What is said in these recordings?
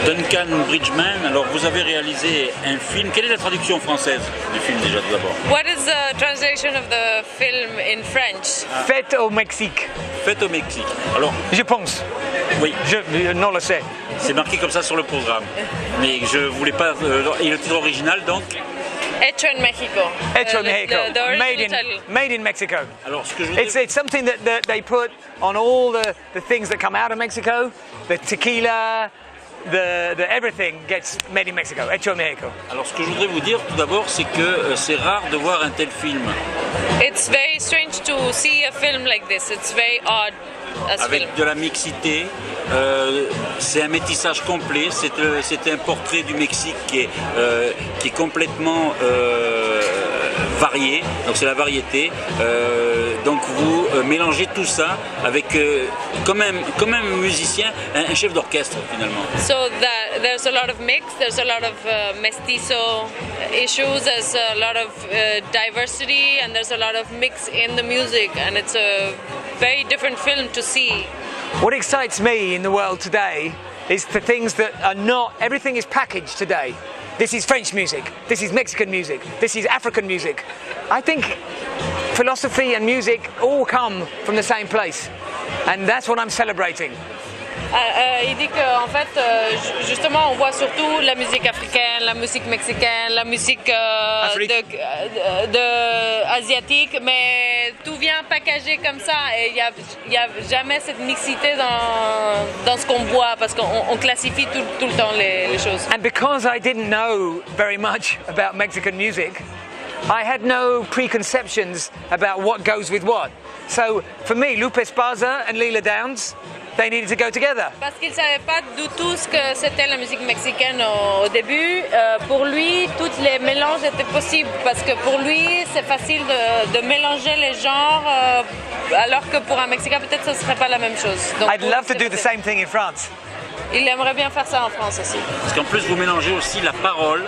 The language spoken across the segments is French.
Duncan Bridgeman, alors vous avez réalisé un film. Quelle est la traduction française du film déjà tout d'abord? What is the translation of the film in French? Fait au Mexique. Fait au Mexique. Alors, Je pense. oui, Je non le sais. c'est marqué comme ça sur le programme. Mais je voulais pas. Et le titre original donc? Hecho en Mexico. Hecho en Mexico. The original title. Made in Mexico. Alors, ce que je voudrais... It's something that they put on all the things that come out of Mexico. The tequila, the everything gets made in Mexico. Hecho en Mexico. Alors, ce que je voudrais vous dire tout d'abord, c'est que c'est rare de voir un tel film. It's very strange to see a film like this. It's very odd as Avec film. de la mixité, c'est un métissage complet, c'est un portrait du Mexique qui est complètement varié, donc c'est la variété. Donc vous mélangez tout ça avec, comme un musicien, un chef d'orchestre finalement. So that there's a lot of mix, there's a lot of mestizo issues, there's a lot of diversity, and there's a lot of mix in the music, and it's a very different film to see. What excites me in the world today is the things that are not, everything is packaged today. This is French music, this is Mexican music, this is African music. I think philosophy and music all come from the same place, and that's what I'm celebrating. Il dit qu'en fait, justement, on voit surtout la musique africaine, la musique mexicaine, la musique asiatique, mais tout vient packagé comme ça et il n'y a jamais cette mixité dans ce qu'on voit parce qu'on classifie tout le temps les choses. And because I didn't know very much about Mexican music, I had no preconceptions about what goes with what. So for me, Lupe Esparza and Lila Downs, they needed to go together. Parce qu'il ne savait pas du tout ce que c'était la musique mexicaine au début. Pour lui, tous les mélanges étaient possibles parce que pour lui, c'est facile de mélanger les genres, alors que pour un Mexicain, peut-être ce ne serait pas la même chose. Donc, I'd love to do the same thing in France. Il aimerait bien faire ça en France aussi. Parce qu'en plus vous mélangez aussi la parole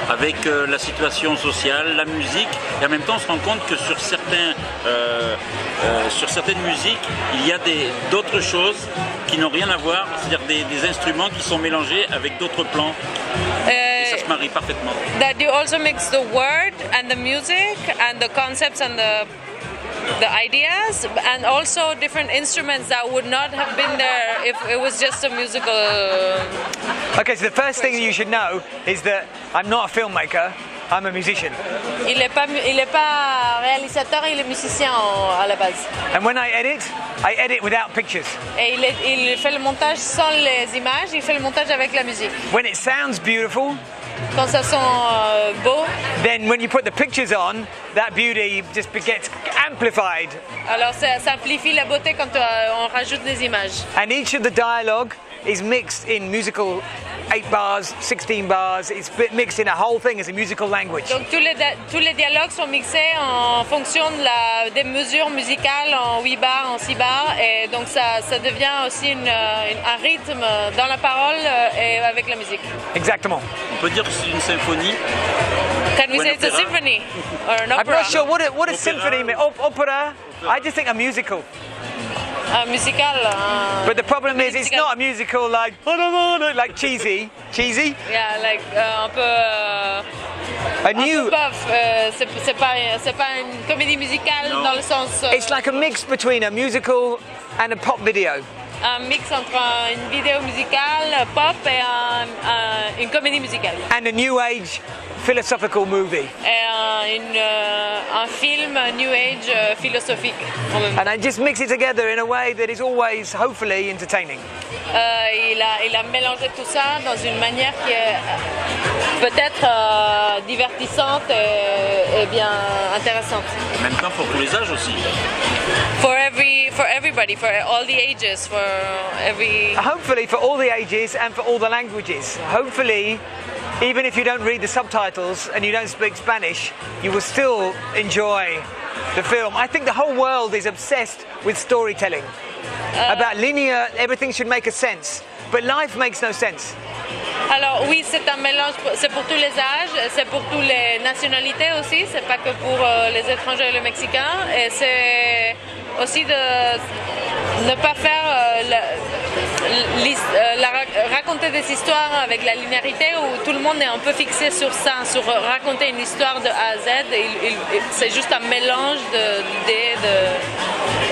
avec la situation sociale, la musique, et en même temps on se rend compte que sur certaines musiques, il y a d'autres choses qui n'ont rien à voir, c'est-à-dire des instruments qui sont mélangés avec d'autres plans, et ça se marie parfaitement. That you also mix the word and the music and the concepts and the ideas, and also different instruments that would not have been there if it was just a musical. Okay, so the first thing you should know is that I'm not a filmmaker, I'm a musician. Il est pas réalisateur, il est musicien à la base. And when I edit without pictures. Et il fait le montage sans les images, il fait le montage avec la musique. When it sounds beautiful, quand ça sent beau, then when you put the pictures on, that beauty just gets amplified. Alors ça amplifie la beauté quand on rajoute des images. And each of the dialogue is mixed in musical 8 bars, 16 bars. It's mixed in a whole thing as a musical language. Donc tous les dialogues sont mixés en fonction des mesures musicales en 8 bars, en 6 bars, et donc ça devient aussi un rythme dans la parole et avec la musique. Exactement. On peut dire que c'est une symphonie. Can we say it's a symphony or an opera? I'm not sure what a symphony means. Opera. I just think a musical. Un musical. But the problem is, it's not a musical like cheesy. Cheesy? Yeah, like un peu. A new. Un peu puff. C'est pas une comédie musicale dans le sens. It's like a mix between a musical and a pop video. Un mix entre une vidéo musicale pop et une comédie musicale. And a new age philosophical movie. Et un film New Age philosophique. And I just mix it together in a way that is always, hopefully, entertaining. Il a mélangé tout ça dans une manière qui est peut-être divertissante et bien intéressante. En même temps pour tous les âges aussi. For everybody, for all the ages, for every. Hopefully for all the ages and for all the languages. Hopefully, even if you don't read the subtitles and you don't speak Spanish, you will still enjoy the film. I think the whole world is obsessed with storytelling. About linear, everything should make a sense. But life makes no sense. Alors oui, c'est un mélange, c'est pour tous les âges, c'est pour toutes les nationalités aussi, c'est pas que pour les étrangers et les Mexicains, et c'est aussi de ne pas faire raconter des histoires avec la linéarité où tout le monde est un peu fixé sur ça, sur raconter une histoire de A à Z. C'est juste un mélange d'idées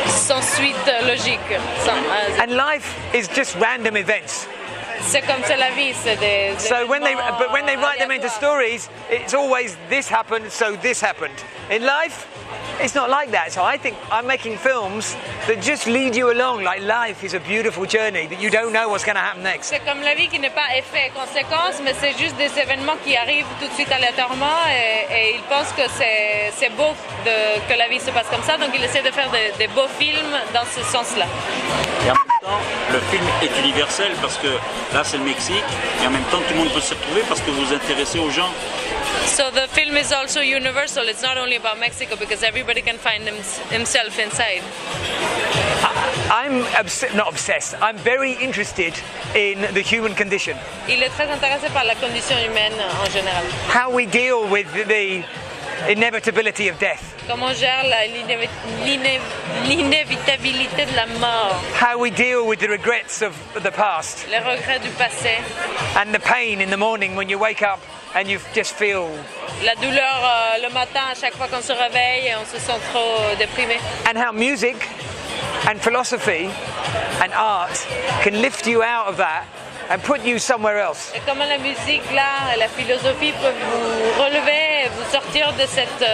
sans suite logique. And life is just random events. C'est comme c'est la vie, c'est des. So when they write them into stories, it's always this happened, so this happened. In life, it's not like that. So I think I'm making films that just lead you along. Like life is a beautiful journey that you don't know what's going to happen next. C'est comme la vie qui n'est pas effet et conséquence, mais c'est juste des événements qui arrivent tout de suite aléatoirement et il pense que c'est beau que la vie se passe comme ça, donc il essaie de faire des beaux films dans ce sens-là. Et en même temps, le film est universel parce que là c'est le Mexique, et en même temps tout le monde peut s'y retrouver parce que vous vous intéressez aux gens. So the film is also universal. It's not only about Mexico because everybody can find himself inside. I'm not obsessed. I'm very interested in the human condition. Il est très intéressé par la condition humaine en général. How we deal with the inevitability of death. Comment on gère l'inévitabilité de la mort. How we deal with the regrets of the past. Les regrets du passé. And the pain in the morning when you wake up and you just feel. La douleur le matin à chaque fois qu'on se réveille et on se sent trop déprimé. And how music and philosophy and art can lift you out of that and put you somewhere else. Et comment la musique, l'art et la philosophie peuvent vous relever et vous sortir de cette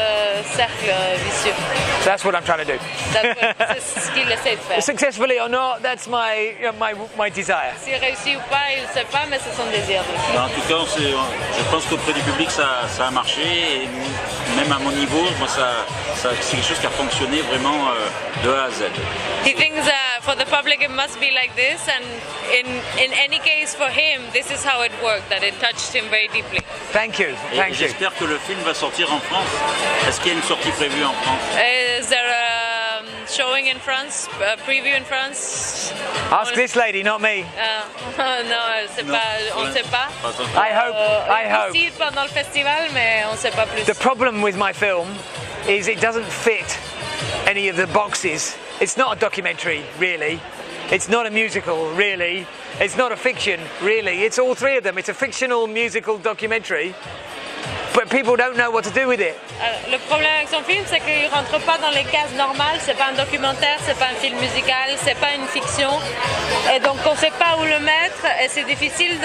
cercle vicieux. So that's what I'm trying to do. C'est ce qu'il essaie de faire. Successfully or not, that's my desire. S'il réussit ou pas, il ne sait pas, mais c'est son désir. En tout cas, je pense qu'auprès du public, ça a marché. Et même à mon niveau, moi, c'est quelque chose qui a fonctionné vraiment de A à Z. He thinks for the public it must be like this, and in any case for him, this is how it worked, that it touched him very deeply. Thank you. Thank you. J'espère que le film va sortir en France. Est-ce qu'il y a une sortie prévue en France? Is there a showing in France, a preview in France? Ask this lady, not me. Non, on ne sait pas. I hope. Ici pendant le festival, mais on ne sait pas plus. The problem with my film is it doesn't fit any of the boxes. It's not a documentary, really. It's not a musical, really. It's not a fiction, really. It's all three of them. It's a fictional musical documentary, but people don't know what to do with it. Le problème avec son film, c'est qu'il ne rentre pas dans les cases normales. C'est pas un documentaire, c'est pas un film musical, c'est pas une fiction. Et donc on ne sait pas où le mettre et c'est difficile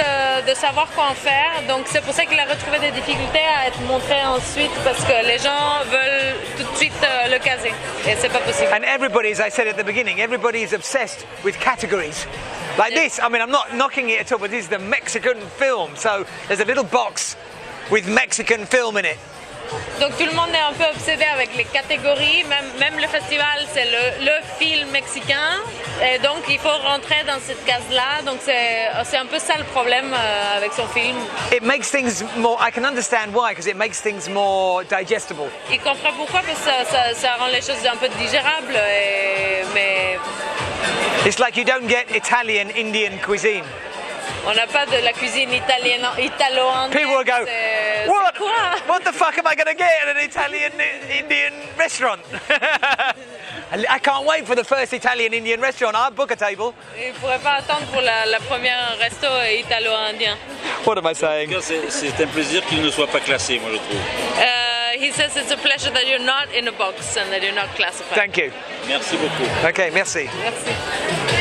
de savoir quoi en faire. Donc c'est pour ça qu'il a retrouvé des difficultés à être montré ensuite parce que les gens veulent tout de suite le caser et c'est pas possible. And everybody, as I said at the beginning, everybody is obsessed with categories. Like this, I mean, I'm not knocking it at all, but this is the Mexican film. So there's a little box with Mexican film in it. Donc tout le monde est un peu obsédé avec les catégories, même le festival c'est le film mexicain et donc il faut rentrer dans cette case-là, donc c'est un peu ça le problème avec son film. It makes things more, I can understand why, because it makes things more digestible. Il comprend pourquoi, parce que ça rend les choses un peu digérables, mais... It's like you don't get Italian, Indian cuisine. On n'a pas de la cuisine italienne, italo-indienne. People will go, what the fuck am I going to get at an Italian Indian restaurant? I can't wait for the first Italian Indian restaurant. I'll book a table. Il ne pourrait pas attendre pour la première resto italo-indien. What am I saying? C'est un plaisir qu'il ne soit pas classé, moi je trouve. He says it's a pleasure that you're not in a box and that you're not classified. Thank you. Merci beaucoup. Okay, merci. Merci.